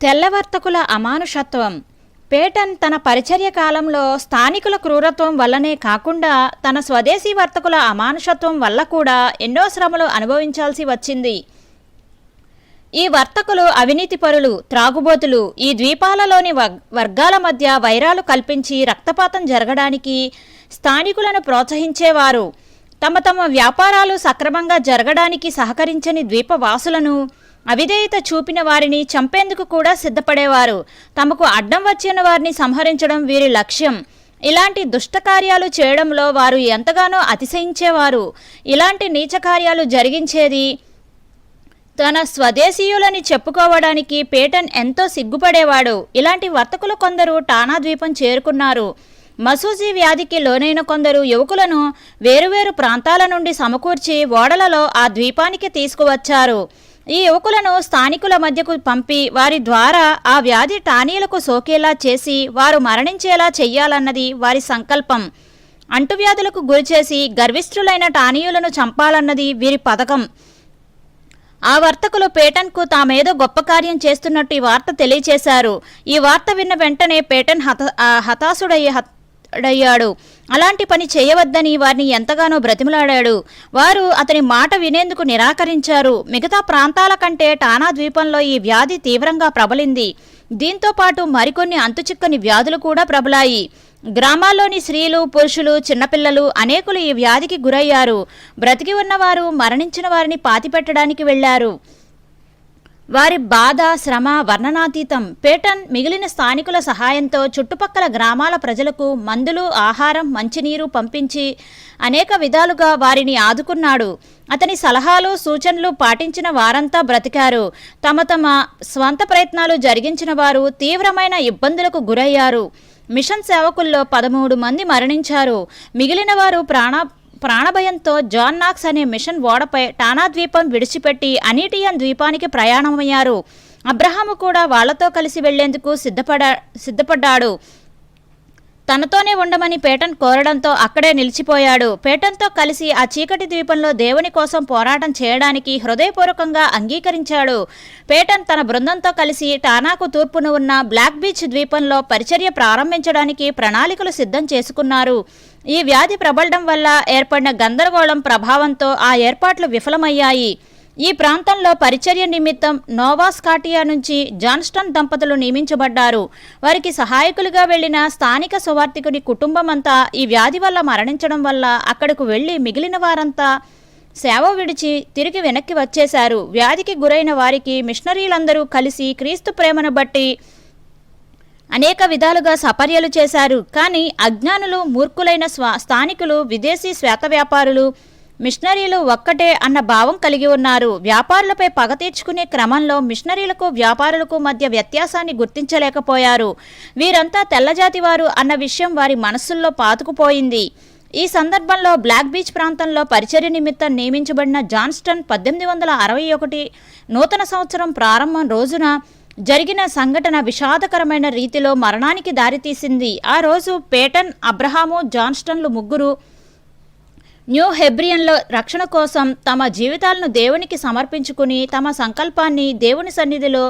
తెల్లవర్తకుల అమానుషత్వం. Peyton తన పరిచర్య కాలంలో స్థానికుల క్రూరత్వం వల్లనే కాకుండా తన స్వదేశీ వర్తకుల అమానుషత్వం వల్ల కూడా ఎన్నో శ్రమలు అనుభవించాల్సి వచ్చింది. ఈ వర్తకులు అవినీతిపరులు, త్రాగుబోతులు. ఈ ద్వీపాలలోని వర్గాల మధ్య వైరాలు కల్పించి రక్తపాతం జరగడానికి స్థానికులను ప్రోత్సహించేవారు. తమ వ్యాపారాలు సక్రమంగా జరగడానికి సహకరించని ద్వీపవాసులను, అవిధేయత చూపిన వారిని చంపేందుకు కూడా సిద్ధపడేవారు. తమకు అడ్డం వచ్చిన వారిని సంహరించడం వీరి లక్ష్యం. ఇలాంటి దుష్టకార్యాలు చేయడంలో వారు ఎంతగానో అతిశయించేవారు. ఇలాంటి నీచకార్యాలు జరిగించేది తన స్వదేశీయులని చెప్పుకోవడానికి పేటన్ ఎంతో సిగ్గుపడేవాడు. ఇలాంటి వర్తకులు కొందరు టానా ద్వీపం చేరుకున్నారు. మసూజీ వ్యాధికి లోనైన కొందరు యువకులను వేరువేరు ప్రాంతాల నుండి సమకూర్చి ఓడలలో ఆ ద్వీపానికి తీసుకువచ్చారు. ఈ యువకులను స్థానికుల మధ్యకు పంపి వారి ద్వారా ఆ వ్యాధి టానీలకు సోకేలా చేసి వారు మరణించేలా చెయ్యాలన్నది వారి సంకల్పం. అంటువ్యాధులకు గురిచేసి గర్విష్ఠులైన టానీయులను చంపాలన్నది వీరి పథకం. ఆ వర్తకులు పేటన్కు తామేదో గొప్ప కార్యం చేస్తున్నట్టు ఈ వార్త తెలియచేశారు. ఈ వార్త విన్న వెంటనే పేటన్ హతాశుడయ్యాడు. అలాంటి పని చేయవద్దని వారిని ఎంతగానో బ్రతిమలాడాడు. వారు అతని మాట వినేందుకు నిరాకరించారు. మిగతా ప్రాంతాల కంటే టానా ద్వీపంలో ఈ వ్యాధి తీవ్రంగా ప్రబలింది. దీంతో పాటు మరికొన్ని అంతుచిక్కని వ్యాధులు కూడా ప్రబలాయి. గ్రామాల్లోని స్త్రీలు, పురుషులు, చిన్నపిల్లలు అనేకులు ఈ వ్యాధికి గురయ్యారు. బ్రతికి ఉన్నవారు మరణించిన వారిని పాతిపెట్టడానికి వెళ్లారు. వారి బాధ, శ్రమ వర్ణనాతీతం. పేటన్ మిగిలిన స్థానికుల సహాయంతో చుట్టుపక్కల గ్రామాల ప్రజలకు మందులు, ఆహారం, మంచినీరు పంపించి అనేక విధాలుగా వారిని ఆదుకున్నాడు. అతని సలహాలు, సూచనలు పాటించిన వారంతా బ్రతికారు. తమ స్వంత ప్రయత్నాలు జరిగించిన వారు తీవ్రమైన ఇబ్బందులకు గురయ్యారు. మిషన్ సేవకుల్లో 13 మంది మరణించారు. మిగిలిన వారు ప్రాణభయంతో జాన్ నాక్స్ అనే మిషన్ ఓడపై టానా ద్వీపం విడిచిపెట్టి అనీటియన్ ద్వీపానికి ప్రయాణమయ్యారు. అబ్రహాము కూడా వాళ్లతో కలిసి వెళ్లేందుకు సిద్ధపడ్డాడు. తనతోనే ఉండమని పేటన్ కోరడంతో అక్కడే నిలిచిపోయాడు. పేటన్తో కలిసి ఆ చీకటి ద్వీపంలో దేవుని కోసం పోరాటం చేయడానికి హృదయపూర్వకంగా అంగీకరించాడు. పేటన్ తన బృందంతో కలిసి టానాకు తూర్పున ఉన్న బ్లాక్ బీచ్ ద్వీపంలో పరిచర్య ప్రారంభించడానికి ప్రణాళికలు సిద్ధం చేసుకున్నారు. ఈ వ్యాధి ప్రబలడం వల్ల ఏర్పడిన గందరగోళం ప్రభావంతో ఆ ఏర్పాట్లు విఫలమయ్యాయి. ఈ ప్రాంతంలో పరిచర్య నిమిత్తం నోవా స్కాటియా నుంచి జాన్స్టన్ దంపతులు నియమించబడ్డారు. వారికి సహాయకులుగా వెళ్లిన స్థానిక సువార్థికుడి కుటుంబం అంతా ఈ వ్యాధి వల్ల మరణించడం వల్ల అక్కడకు వెళ్లి మిగిలిన వారంతా సేవ విడిచి తిరిగి వెనక్కి వచ్చేశారు. వ్యాధికి గురైన వారికి మిషనరీలందరూ కలిసి క్రీస్తు ప్రేమను బట్టి అనేక విధాలుగా సపర్యలు చేశారు. కానీ అజ్ఞానులు, మూర్ఖులైన స్థానికులు, విదేశీ శ్వేత వ్యాపారులు, మిషనరీలు ఒక్కటే అన్న భావం కలిగి ఉన్నారు. వ్యాపారులపై పగ తీర్చుకునే క్రమంలో మిషనరీలకు, వ్యాపారులకు మధ్య వ్యత్యాసాన్ని గుర్తించలేకపోయారు. వీరంతా తెల్లజాతివారు అన్న విషయం వారి మనస్సుల్లో పాతుకుపోయింది. ఈ సందర్భంలో బ్లాక్ బీచ్ ప్రాంతంలో పరిచర్య నిమిత్తం నియమించబడిన జాన్స్టన్ 1861 నూతన సంవత్సరం ప్రారంభం రోజున జరిగిన సంఘటన విషాదకరమైన రీతిలో మరణానికి దారితీసింది. ఆ రోజు పేటన్, అబ్రహాము, జాన్స్టన్లు ముగ్గురు న్యూ హెబ్రియన్లో రక్షణ కోసం తమ జీవితాలను దేవునికి సమర్పించుకుని తమ సంకల్పాన్ని దేవుని సన్నిధిలో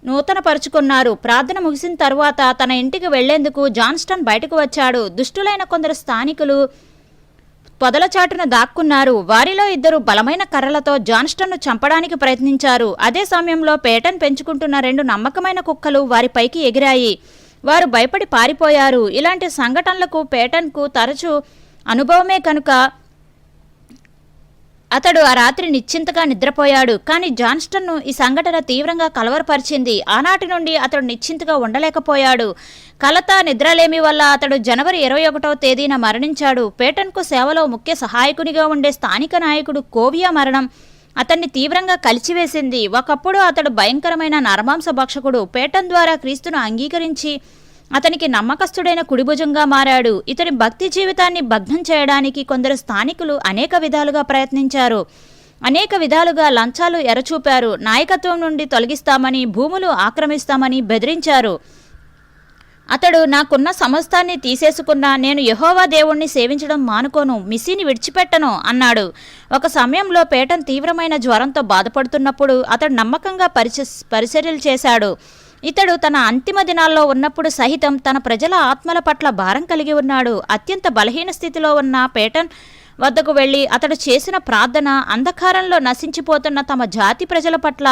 నూతనపరుచుకున్నారు. ప్రార్థన ముగిసిన తరువాత తన ఇంటికి వెళ్లేందుకు జాన్స్టన్ బయటకు వచ్చాడు. దుష్టులైన కొందరు స్థానికులు పొదల చాటున దాక్కున్నారు. వారిలో 2 బలమైన కర్రలతో జాన్స్టన్ను చంపడానికి ప్రయత్నించారు. అదే సమయంలో పేటన్ పెంచుకుంటున్న 2 నమ్మకమైన కుక్కలు వారిపైకి ఎగిరాయి. వారు భయపడి పారిపోయారు. ఇలాంటి సంఘటనలకు పేటన్కు తరచూ అనుభవమే కనుక అతడు ఆ రాత్రి నిశ్చింతగా నిద్రపోయాడు. కానీ జాన్స్టన్ను ఈ సంఘటన తీవ్రంగా కలవరపరిచింది. ఆనాటి నుండి అతడు నిశ్చింతగా ఉండలేకపోయాడు. కలత, నిద్రలేమి వల్ల అతడు జనవరి 21వ తేదీన మరణించాడు. పేటన్కు సేవలో ముఖ్య సహాయకునిగా ఉండే స్థానిక నాయకుడు కోవియా మరణం అతన్ని తీవ్రంగా కలిచివేసింది. ఒకప్పుడు అతడు భయంకరమైన నరమాంస భక్షకుడు. పేటన్ ద్వారా క్రీస్తును అంగీకరించి అతనికి నమ్మకస్తుడైన కుడిభుజంగా మారాడు. ఇతని భక్తి జీవితాన్ని భగ్నం చేయడానికి కొందరు స్థానికులు అనేక విధాలుగా ప్రయత్నించారు. అనేక విధాలుగా లంచాలు ఎరచూపారు. నాయకత్వం నుండి తొలగిస్తామని, భూములు ఆక్రమిస్తామని బెదిరించారు. అతడు నాకున్న సమస్తాన్ని తీసేసుకున్నా నేను యెహోవా దేవుణ్ణి సేవించడం మానుకోను, మిస్సీని విడిచిపెట్టను అన్నాడు. ఒక సమయంలో పేటన్ తీవ్రమైన జ్వరంతో బాధపడుతున్నప్పుడు అతడు నమ్మకంగా పరిచర్యలు చేశాడు. ఇతడు తన అంతిమ దినాల్లో ఉన్నప్పుడు సహితం తన ప్రజల ఆత్మల పట్ల భారం కలిగి ఉన్నాడు. అత్యంత బలహీన స్థితిలో ఉన్న పేటన్ వద్దకు వెళ్ళి అతడు చేసిన ప్రార్థన అంధకారంలో నశించిపోతున్న తమ జాతి ప్రజల పట్ల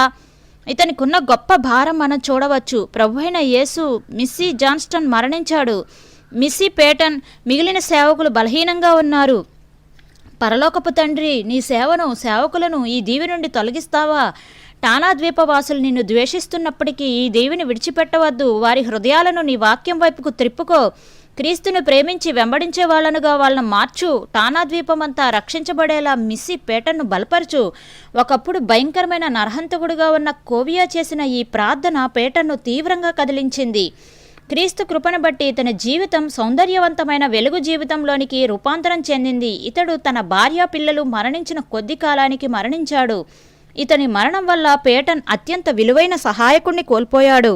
ఇతనికున్న గొప్ప భారం మనం చూడవచ్చు. ప్రభువైన యేసు మిస్సీ జాన్స్టన్ మరణించాడు. మిస్సీ పేటన్ మిగిలిన సేవకులు బలహీనంగా ఉన్నారు. పరలోకపు తండ్రి, నీ సేవకులను ఈ దీవి నుండి తొలగిస్తావా? టానా ద్వీపవాసులు నిన్ను ద్వేషిస్తున్నప్పటికీ ఈ దేవిని విడిచిపెట్టవద్దు. వారి హృదయాలను నీ వాక్యం వైపుకు త్రిప్పుకో. క్రీస్తును ప్రేమించి వెంబడించే వాళ్ళనుగా వాళ్ళను మార్చు. టానా ద్వీపమంతా రక్షించబడేలా మిస్సీ పేటన్ను బలపరచు. ఒకప్పుడు భయంకరమైన నరహంతకుడుగా ఉన్న కోవియా చేసిన ఈ ప్రార్థన పేటన్ను తీవ్రంగా కదిలించింది. క్రీస్తు కృపను బట్టి ఇతని జీవితం సౌందర్యవంతమైన వెలుగు జీవితంలోనికి రూపాంతరం చెందింది. ఇతడు తన భార్య పిల్లలు మరణించిన కొద్ది కాలానికి మరణించాడు. ఇతని మరణం వల్ల పేటన్ అత్యంత విలువైన సహాయకుణ్ణి కోల్పోయాడు.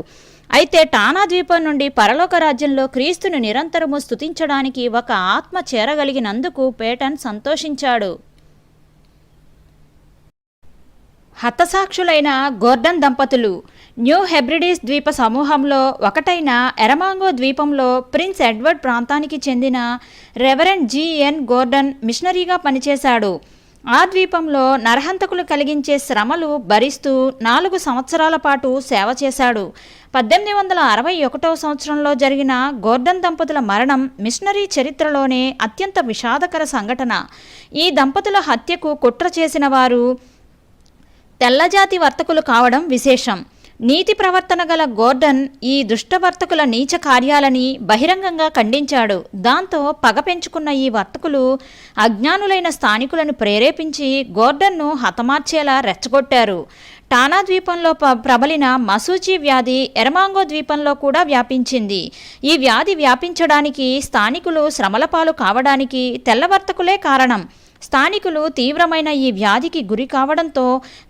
అయితే టానా ద్వీపం నుండి పరలోక రాజ్యంలో క్రీస్తును నిరంతరము స్తుతించడానికి ఒక ఆత్మ చేరగలిగినందుకు పేటన్ సంతోషించాడు. హతసాక్షులైన గోర్డన్ దంపతులు. న్యూ హెబ్రిడీస్ ద్వీప సమూహంలో ఒకటైన ఎరమాంగో ద్వీపంలో ప్రిన్స్ ఎడ్వర్డ్ ప్రాంతానికి చెందిన రెవరెండ్ G.N. గోర్డన్ మిషనరీగా పనిచేశాడు. ఆ ద్వీపంలో నరహంతకులు కలిగించే శ్రమలు భరిస్తూ 4 సంవత్సరాల పాటు సేవ చేశాడు. 1861 సంవత్సరంలో జరిగిన గోర్డన్ దంపతుల మరణం మిషనరీ చరిత్రలోనే అత్యంత విషాదకర సంఘటన. ఈ దంపతుల హత్యకు కుట్ర చేసిన వారు తెల్లజాతి వర్తకులు కావడం విశేషం. నీతి ప్రవర్తన గల గోర్డన్ ఈ దుష్టవర్తకుల నీచ కార్యాలని బహిరంగంగా ఖండించాడు. దాంతో పగ పెంచుకున్న ఈ వర్తకులు అజ్ఞానులైన స్థానికులను ప్రేరేపించి గోర్డన్ను హతమార్చేలా రెచ్చగొట్టారు. టానా ద్వీపంలో ప్రబలిన మసూచి వ్యాధి ఎరమాంగో ద్వీపంలో కూడా వ్యాపించింది. ఈ వ్యాధి వ్యాపించడానికి స్థానికులు శ్రమల పాలు కావడానికి తెల్లవర్తకులే కారణం. స్థానికులు తీవ్రమైన ఈ వ్యాధికి గురి కావడంతో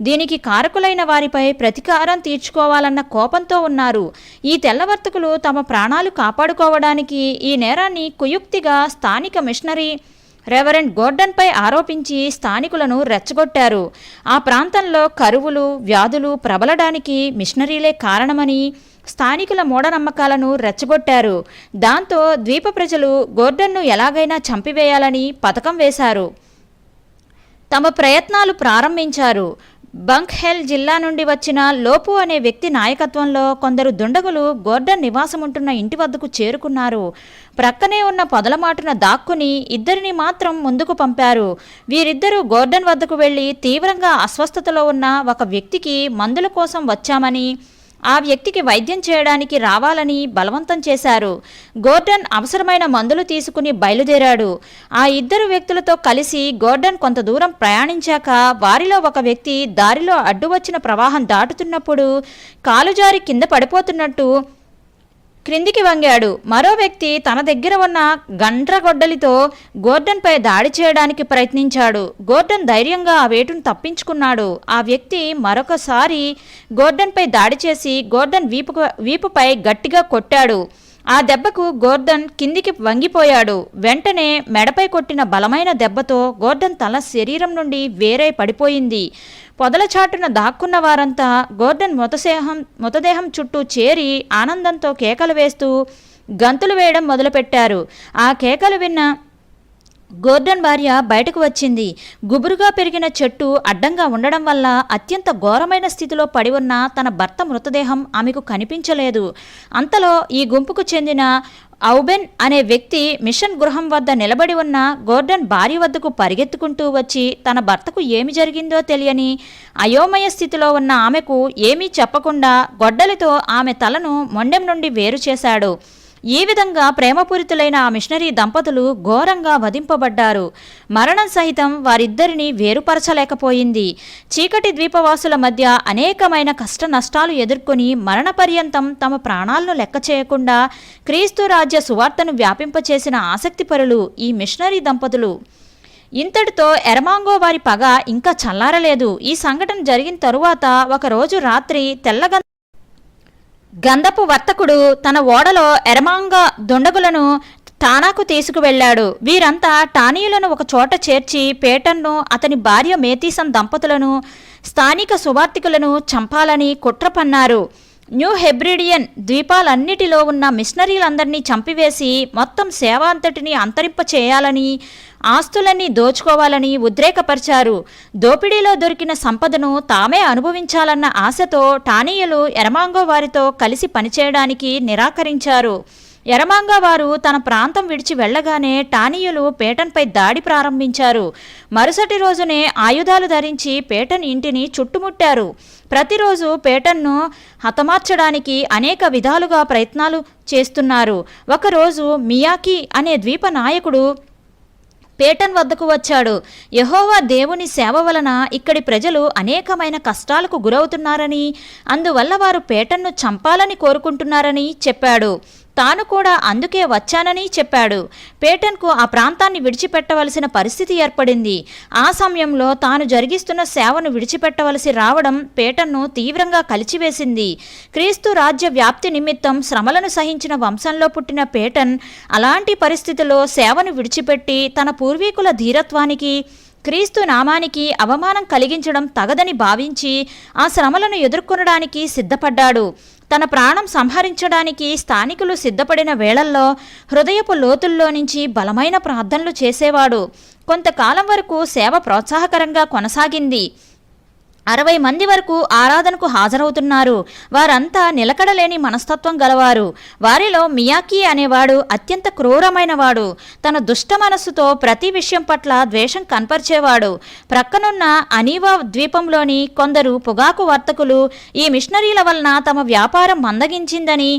దీనికి కారకులైన వారిపై ప్రతీకారం తీర్చుకోవాలన్న కోపంతో ఉన్నారు. ఈ తెల్లవర్తకులు తమ ప్రాణాలు కాపాడుకోవడానికి ఈ నేరాన్ని కుయుక్తిగా స్థానిక మిషనరీ రెవరెండ్ గోర్డన్పై ఆరోపించి స్థానికులను రెచ్చగొట్టారు. ఆ ప్రాంతంలో కరువులు, వ్యాధులు ప్రబలడానికి మిషనరీలే కారణమని స్థానికుల మూఢనమ్మకాలను రెచ్చగొట్టారు. దాంతో ద్వీప ప్రజలు గోర్డన్ను ఎలాగైనా చంపివేయాలని పథకం వేశారు. తమ ప్రయత్నాలు ప్రారంభించారు. బంక్హెల్ జిల్లా నుండి వచ్చిన లోపు అనే వ్యక్తి నాయకత్వంలో కొందరు దుండగులు గోర్డన్ నివాసముంటున్న ఇంటి వద్దకు చేరుకున్నారు. ప్రక్కనే ఉన్న పొదలమాటున దాక్కుని ఇద్దరిని మాత్రం ముందుకు పంపారు. వీరిద్దరూ గోర్డన్ వద్దకు వెళ్లి తీవ్రంగా అస్వస్థతలో ఉన్న ఒక వ్యక్తికి మందుల కోసం వచ్చామని, ఆ వ్యక్తికి వైద్యం చేయడానికి రావాలని బలవంతం చేశారు. గోర్డన్ అవసరమైన మందులు తీసుకుని బయలుదేరాడు. ఆ ఇద్దరు వ్యక్తులతో కలిసి గోర్డన్ కొంత దూరం ప్రయాణించాక వారిలో ఒక వ్యక్తి దారిలో అడ్డు వచ్చిన ప్రవాహం దాటుతున్నప్పుడు కాలుజారి కింద పడిపోతున్నట్టు క్రిందికి వంగాడు. మరో వ్యక్తి తన దగ్గర ఉన్న గండ్రగొడ్డలితో గోర్డన్పై దాడి చేయడానికి ప్రయత్నించాడు. గోర్డన్ ధైర్యంగా ఆ వేటును తప్పించుకున్నాడు. ఆ వ్యక్తి మరొకసారి గోర్డన్పై దాడి చేసి గోర్డన్ వీపుపై గట్టిగా కొట్టాడు. ఆ దెబ్బకు గోర్డన్ కిందికి వంగిపోయాడు. వెంటనే మెడపై కొట్టిన బలమైన దెబ్బతో గోర్డన్ తల శరీరం నుండి వేరే పడిపోయింది. పొదల చాటున దాక్కున్న వారంతా గోర్డన్ మృతదేహం చుట్టూ చేరి ఆనందంతో కేకలు వేస్తూ గంతులు వేయడం మొదలుపెట్టారు. ఆ కేకలు విన్న గోర్డన్ భార్య బయటకు వచ్చింది. గుబురుగా పెరిగిన చెట్టు అడ్డంగా ఉండడం వల్ల అత్యంత ఘోరమైన స్థితిలో పడి ఉన్న తన భర్త మృతదేహం ఆమెకు కనిపించలేదు. అంతలో ఈ గుంపుకు చెందిన ఔబెన్ అనే వ్యక్తి మిషన్ గృహం వద్ద నిలబడి ఉన్న గోర్డన్ భార్య వద్దకు పరిగెత్తుకుంటూ వచ్చి తన భర్తకు ఏమి జరిగిందో తెలియని అయోమయ స్థితిలో ఉన్న ఆమెకు ఏమీ చెప్పకుండా గొడ్డలితో ఆమె తలను మొండెం నుండి వేరు చేశాడు. ఈ విధంగా ప్రేమపూరితులైన ఆ మిషనరీ దంపతులు ఘోరంగా వధింపబడ్డారు. మరణం సహితం వారిద్దరిని వేరుపరచలేకపోయింది. చీకటి ద్వీపవాసుల మధ్య అనేకమైన కష్ట నష్టాలు ఎదుర్కొని మరణపర్యంతం తమ ప్రాణాలను లెక్క చేయకుండా క్రీస్తు రాజ్య సువార్తను వ్యాపింపచేసిన ఆసక్తిపరులు ఈ మిషనరీ దంపతులు. ఇంతటితో ఎరమాంగో వారి పగ ఇంకా చల్లారలేదు. ఈ సంఘటన జరిగిన తరువాత ఒకరోజు రాత్రి గంధపు వర్తకుడు తన ఓడలో ఎరమాంగ దుండగులను టానాకు తీసుకువెళ్లాడు. వీరంతా టానీయులను ఒక చోట చేర్చి పేటన్ను, అతని భార్య మేతీసన్ దంపతులను, స్థానిక సువార్తికులను చంపాలని కుట్ర పన్నారు. న్యూ హెబ్రిడియన్ ద్వీపాలన్నిటిలో ఉన్న మిషనరీలందరినీ చంపివేసి మొత్తం సేవ అంతటినీ అంతరింప చేయాలని, ఆస్తులన్నీ దోచుకోవాలని ఉద్రేకపరిచారు. దోపిడీలో దొరికిన సంపదను తామే అనుభవించాలన్న ఆశతో టానీయులు ఎరమాంగో వారితో కలిసి పనిచేయడానికి నిరాకరించారు. ఎరమాంగా వారు తన ప్రాంతం విడిచి వెళ్లగానే టానీయులు పేటన్పై దాడి ప్రారంభించారు. మరుసటి రోజునే ఆయుధాలు ధరించి పేటన్ ఇంటిని చుట్టుముట్టారు. ప్రతిరోజు పేటన్ను హతమార్చడానికి అనేక విధాలుగా ప్రయత్నాలు చేస్తున్నారు. ఒకరోజు మియాకి అనే ద్వీప నాయకుడు పేటన్ వద్దకు వచ్చాడు. యెహోవా దేవుని సేవ వలన ఇక్కడి ప్రజలు అనేకమైన కష్టాలకు గురవుతున్నారని, అందువల్ల వారు పేటన్ను చంపాలని కోరుకుంటున్నారని చెప్పాడు. తాను కూడా అందుకే వచ్చానని చెప్పాడు. పేటన్కు ఆ ప్రాంతాన్ని విడిచిపెట్టవలసిన పరిస్థితి ఏర్పడింది. ఆ సమయంలో తాను జరిగిస్తున్న సేవను విడిచిపెట్టవలసి రావడం పేటన్ను తీవ్రంగా కలిచివేసింది. క్రీస్తు రాజ్య వ్యాప్తి నిమిత్తం శ్రమలను సహించిన వంశంలో పుట్టిన పేటన్ అలాంటి పరిస్థితిలో సేవను విడిచిపెట్టి తన పూర్వీకుల ధీరత్వానికి, క్రీస్తు నామానికి అవమానం కలిగించడం తగదని భావించి ఆ శ్రమలను ఎదుర్కొనడానికి సిద్ధపడ్డాడు. తన ప్రాణం సంహరించడానికి స్థానికులు సిద్ధపడిన వేళల్లో హృదయపు లోతుల్లో నుంచి బలమైన ప్రార్థనలు చేసేవాడు. కొంతకాలం వరకు సేవ ప్రోత్సాహకరంగా కొనసాగింది. 60 మంది వరకు ఆరాధనకు హాజరవుతున్నారు. వారంతా నిలకడలేని మనస్తత్వం గలవారు. వారిలో మియాకి అనేవాడు అత్యంత క్రూరమైనవాడు. తన దుష్ట మనస్సుతో ప్రతి విషయం పట్ల ద్వేషం కనపరిచేవాడు. ప్రక్కనున్న అనీవా ద్వీపంలోని కొందరు పొగాకు వర్తకులు ఈ మిషనరీల వలన తమ వ్యాపారం మందగించిందని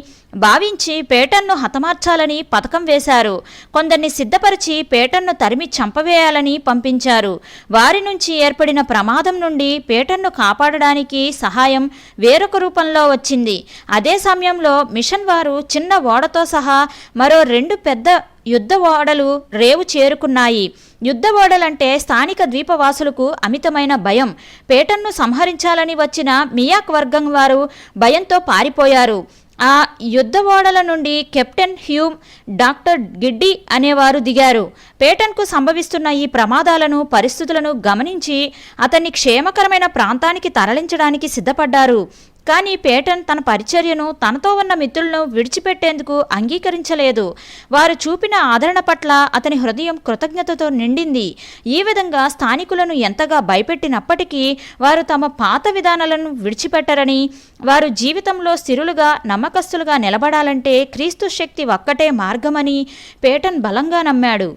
భావించి పేటన్ను హతమార్చాలని పథకం వేశారు. కొందరిని సిద్ధపరిచి పేటన్ను తరిమి చంపవేయాలని పంపించారు. వారి నుంచి ఏర్పడిన ప్రమాదం నుండి పేటన్ను కాపాడడానికి సహాయం వేరొక రూపంలో వచ్చింది. అదే సమయంలో మిషన్ వారు చిన్న ఓడతో సహా మరో 2 పెద్ద యుద్ధ ఓడలు రేవు చేరుకున్నాయి. యుద్ధ ఓడలంటే స్థానిక ద్వీపవాసులకు అమితమైన భయం. పేటన్ను సంహరించాలని వచ్చిన మియాక్ వర్గం వారు భయంతో పారిపోయారు. ఆ యుద్ధ ఓడల నుండి కెప్టెన్ హ్యూమ్, డాక్టర్ గిడ్డీ అనేవారు దిగారు. పేటన్కు సంభవిస్తున్న ఈ ప్రమాదాలను, పరిస్థితులను గమనించి అతన్ని క్షేమకరమైన ప్రాంతానికి తరలించడానికి సిద్ధపడ్డారు. కానీ పేటన్ తన పరిచర్యను, తనతో ఉన్న మిత్రులను విడిచిపెట్టేందుకు అంగీకరించలేదు. వారు చూపిన ఆదరణ పట్ల అతని హృదయం కృతజ్ఞతతో నిండింది. ఈ విధంగా స్థానికులను ఎంతగా భయపెట్టినప్పటికీ వారు తమ పాత విధానాలను విడిచిపెట్టరని, వారు జీవితంలో స్థిరులుగా, నమ్మకస్తులుగా నిలబడాలంటే క్రీస్తు శక్తి ఒక్కటే మార్గమని పేటన్ బలంగా నమ్మాడు.